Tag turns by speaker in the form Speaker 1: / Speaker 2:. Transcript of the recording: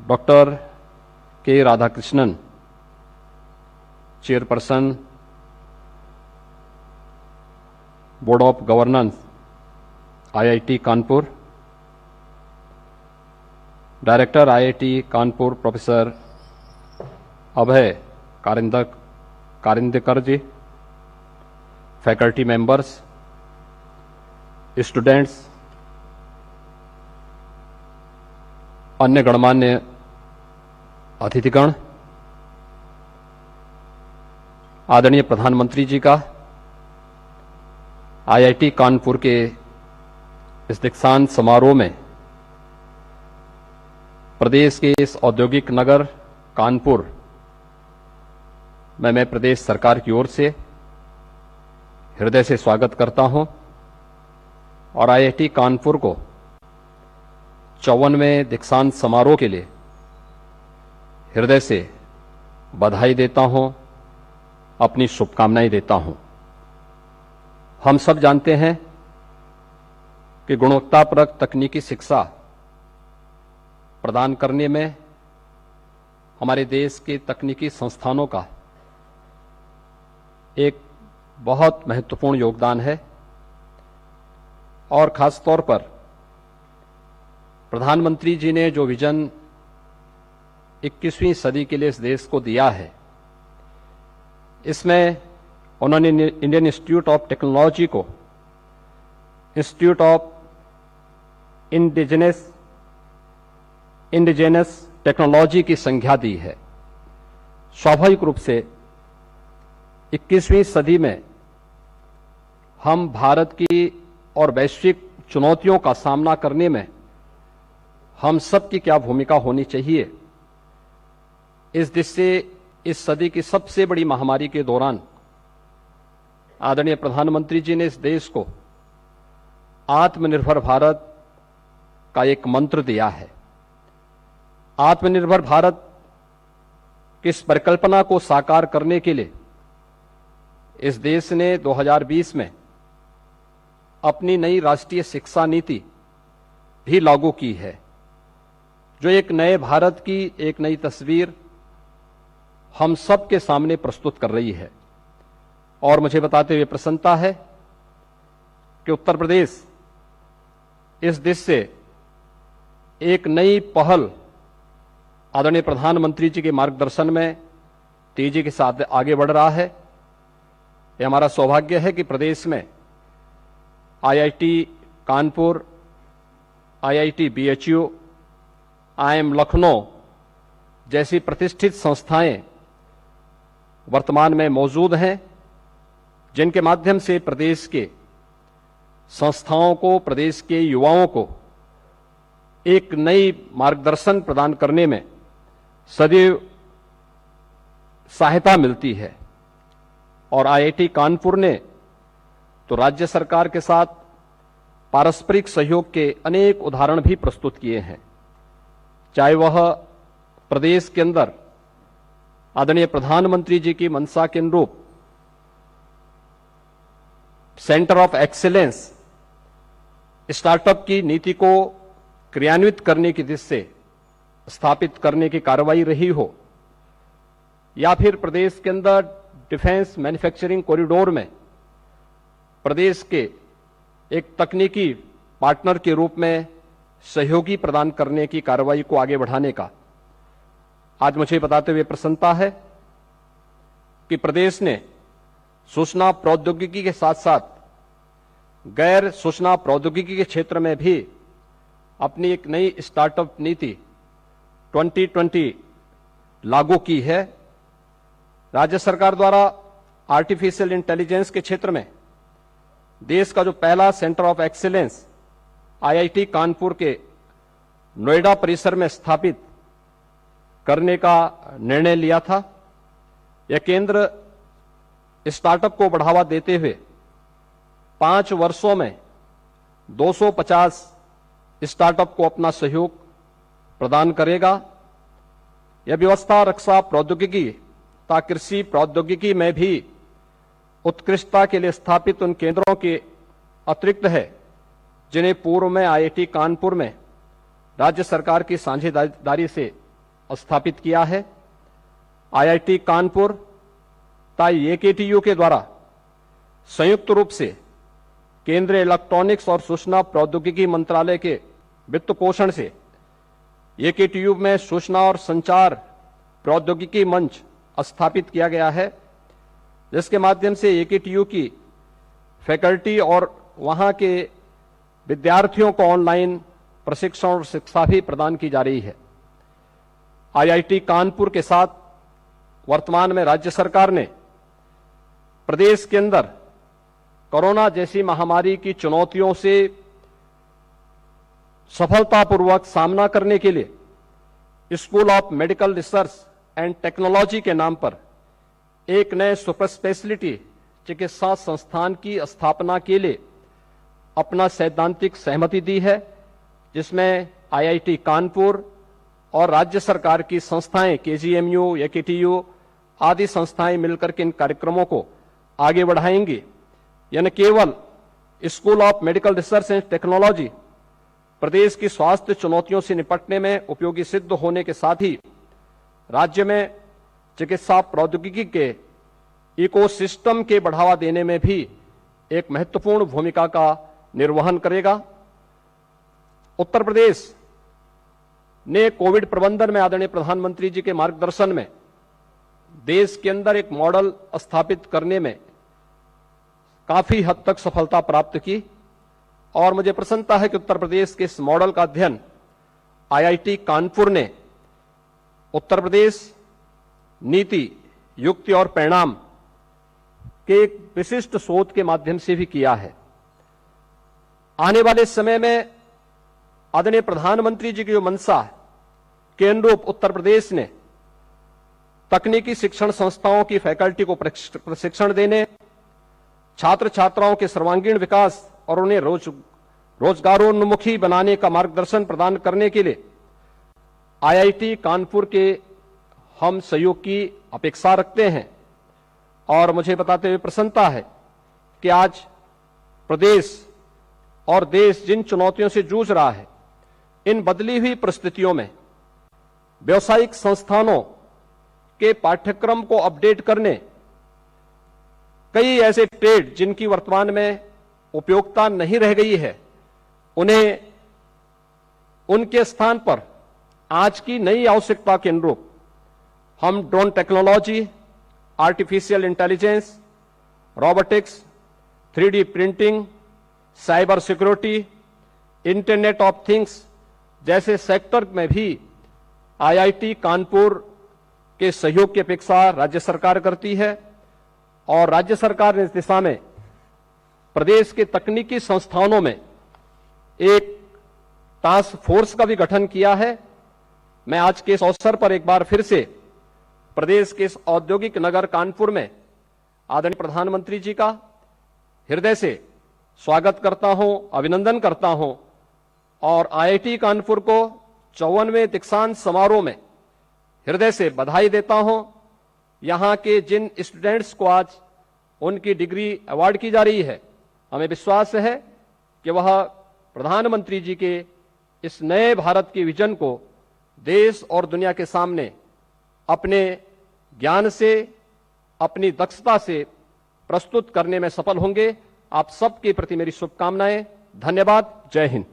Speaker 1: Doctor K Radhakrishnan, chairperson board of governance IIT Kanpur, director IIT Kanpur professor Abhay Karandikar ji, faculty members, students, अन्य गणमान्य अतिथिगण, आदरणीय प्रधानमंत्री जी का आईआईटी कानपुर के इस दीक्षांत समारोह में प्रदेश के इस औद्योगिक नगर कानपुर में मैं प्रदेश सरकार की ओर से हृदय से स्वागत करता हूं और आईआईटी कानपुर को 54वें दीक्षांत समारोह के लिए हृदय से बधाई देता हूं, अपनी शुभकामनाएं देता हूं। हम सब जानते हैं कि गुणवत्तापरक तकनीकी शिक्षा प्रदान करने में हमारे देश के तकनीकी संस्थानों का एक बहुत महत्वपूर्ण योगदान है और खास तौर पर प्रधानमंत्री जी ने जो विजन 21वीं सदी के लिए इस देश को दिया है, इसमें उन्होंने इंडियन इंस्टीट्यूट ऑफ टेक्नोलॉजी को इंस्टीट्यूट ऑफ इंडिजिनस टेक्नोलॉजी की संज्ञा दी है। स्वाभाविक रूप से 21वीं सदी में हम भारत की और वैश्विक चुनौतियों का सामना करने में हम सब की क्या भूमिका होनी चाहिए, इस दृष्टि से इस सदी की सबसे बड़ी महामारी के दौरान आदरणीय प्रधानमंत्री जी ने इस देश को आत्मनिर्भर भारत का एक मंत्र दिया है। आत्मनिर्भर भारत की इस परिकल्पना को साकार करने के लिए इस देश ने 2020 में अपनी नई राष्ट्रीय शिक्षा नीति भी लागू की है, जो एक नए भारत की एक नई तस्वीर हम सब के सामने प्रस्तुत कर रही है। और मुझे बताते हुए प्रसन्नता है कि उत्तर प्रदेश इस दिशा से एक नई पहल आदरणीय प्रधानमंत्री जी के मार्गदर्शन में तेजी के साथ आगे बढ़ रहा है। यह हमारा सौभाग्य है कि प्रदेश में IIT Kanpur, IIT BHU, IIM Lucknow जैसी प्रतिष्ठित संस्थाएं वर्तमान में मौजूद हैं, जिनके माध्यम से प्रदेश के संस्थाओं को, प्रदेश के युवाओं को एक नई मार्गदर्शन प्रदान करने में सदैव सहायता मिलती है। और आईआईटी कानपुर ने तो राज्य सरकार के साथ पारस्परिक सहयोग के अनेक उदाहरण भी प्रस्तुत किए हैं, चाहे वह प्रदेश के अंदर आदरणीय प्रधानमंत्री जी की मंशा के अनुरूप सेंटर ऑफ एक्सीलेंस स्टार्टअप की नीति को क्रियान्वित करने की दिशा से स्थापित करने की कार्रवाई रही हो, या फिर प्रदेश के अंदर डिफेंस मैन्युफैक्चरिंग कॉरिडोर में प्रदेश के एक तकनीकी पार्टनर के रूप में सहयोगी प्रदान करने की कार्रवाई को आगे बढ़ाने का आज मुझे बताते हुए प्रसन्नता है कि प्रदेश ने सूचना प्रौद्योगिकी के साथ साथ गैर सूचना प्रौद्योगिकी के क्षेत्र में भी अपनी एक नई स्टार्टअप नीति 2020 लागू की है। राज्य सरकार द्वारा आर्टिफिशियल इंटेलिजेंस के क्षेत्र में देश का जो पहला centre of excellence IIT Kanpur के नोएडा परिसर में स्थापित करने का निर्णय लिया था। यह केंद्र स्टार्टअप को बढ़ावा देते हुए 5 वर्षों में 250 स्टार्टअप को अपना सहयोग प्रदान करेगा। यह व्यवस्था रक्षा प्रौद्योगिकी तथा कृषि प्रौद्योगिकी में भी उत्कृष्टता के लिए स्थापित उन केंद्रों के अतिरिक्त है, जिन्हें पूर्व में आईआईटी कानपुर में राज्य सरकार की साझेदारी से स्थापित किया है। आईआईटी कानपुर तथा एकेटीयू के द्वारा संयुक्त रूप से केंद्रीय इलेक्ट्रॉनिक्स और सूचना प्रौद्योगिकी मंत्रालय के वित्त पोषण से एकेटीयू में सूचना और संचार प्रौद्योगिकी मंच स्थापित किया गया है, जिसके माध्यम से एकेटीयू की फैकल्टी और वहां के विद्यार्थियों को ऑनलाइन प्रशिक्षण और शिक्षा भी प्रदान की जा रही है। आईआईटी कानपुर के साथ वर्तमान में राज्य सरकार ने प्रदेश के अंदर कोरोना जैसी महामारी की चुनौतियों से सफलतापूर्वक सामना करने के लिए school of medical research and technology के नाम पर एक नए सुपर स्पेशलिटी चिकित्सा संस्थान की स्थापना के लिए अपना सैद्धांतिक सहमति दी है, जिसमें आईआईटी कानपुर और राज्य सरकार की संस्थाएं केजीएमयू, एकेटीयू आदि संस्थाएं मिलकर के इन कार्यक्रमों को आगे बढ़ाएंगी। यह न केवल school of medical research and technology प्रदेश की स्वास्थ्य चुनौतियों से निपटने में उपयोगी सिद्ध होने के साथ ही राज्य में चिकित्सा प्रौद्योगिकी के इकोसिस्टम के बढ़ावा देने में भी एक महत्वपूर्ण भूमिका का निर्वहन करेगा। उत्तर प्रदेश ने कोविड प्रबंधन में आदरणीय प्रधानमंत्री जी के मार्गदर्शन में देश के अंदर एक मॉडल स्थापित करने में काफी हद तक सफलता प्राप्त की और मुझे प्रसन्नता है कि उत्तर प्रदेश के इस मॉडल का अध्ययन आईआईटी कानपुर ने उत्तर प्रदेश नीति, युक्ति और परिणाम के एक विशिष्ट शोध के माध्यम से भी किया है। आने वाले समय में आदरणीय प्रधानमंत्री जी की जो मंशा है के अनुरूप उत्तर प्रदेश ने तकनीकी शिक्षण संस्थाओं की फैकल्टी को प्रशिक्षण देने, छात्र छात्राओं के सर्वांगीण विकास और उन्हें रोजगारोन्मुखी बनाने का मार्गदर्शन प्रदान करने के लिए आईआईटी कानपुर के हम सहयोग की अपेक्षा रखते हैं। और मुझे बताते हुए प्रसन्नता है कि आज प्रदेश और देश जिन चुनौतियों से जूझ रहा है, इन बदली हुई परिस्थितियों में व्यावसायिक संस्थानों के पाठ्यक्रम को अपडेट करने, कई ऐसे ट्रेड जिनकी वर्तमान में उपयोगिता नहीं रह गई है, उन्हें उनके स्थान पर आज की नई आवश्यकता के अनुरूप हम drone technology, artificial intelligence, robotics, 3D printing, cyber security, internet of things जैसे सेक्टर में भी आईआईटी कानपुर के सहयोग की अपेक्षा राज्य सरकार करती है और राज्य सरकार ने इस दिशा में प्रदेश के तकनीकी संस्थानों में एक टास्क फोर्स का भी गठन किया है। मैं आज के इस अवसर पर एक बार फिर से प्रदेश के इस औद्योगिक नगर कानपुर में आदरणीय प्रधानमंत्री जी का हृदय से स्वागत करता हूं, अभिनंदन करता हूं और आईआईटी कानपुर को 54वें दीक्षांत समारोह में हृदय से बधाई देता हूं। यहां के जिन स्टूडेंट्स को आज उनकी डिग्री अवार्ड की जा रही है, हमें विश्वास है कि वह प्रधानमंत्री जी के इस नए भारत के विजन को देश और दुनिया के सामने अपने ज्ञान से, अपनी दक्षता से प्रस्तुत करने में सफल होंगे। आप सबके प्रति मेरी शुभकामनाएं। धन्यवाद। जय हिंद।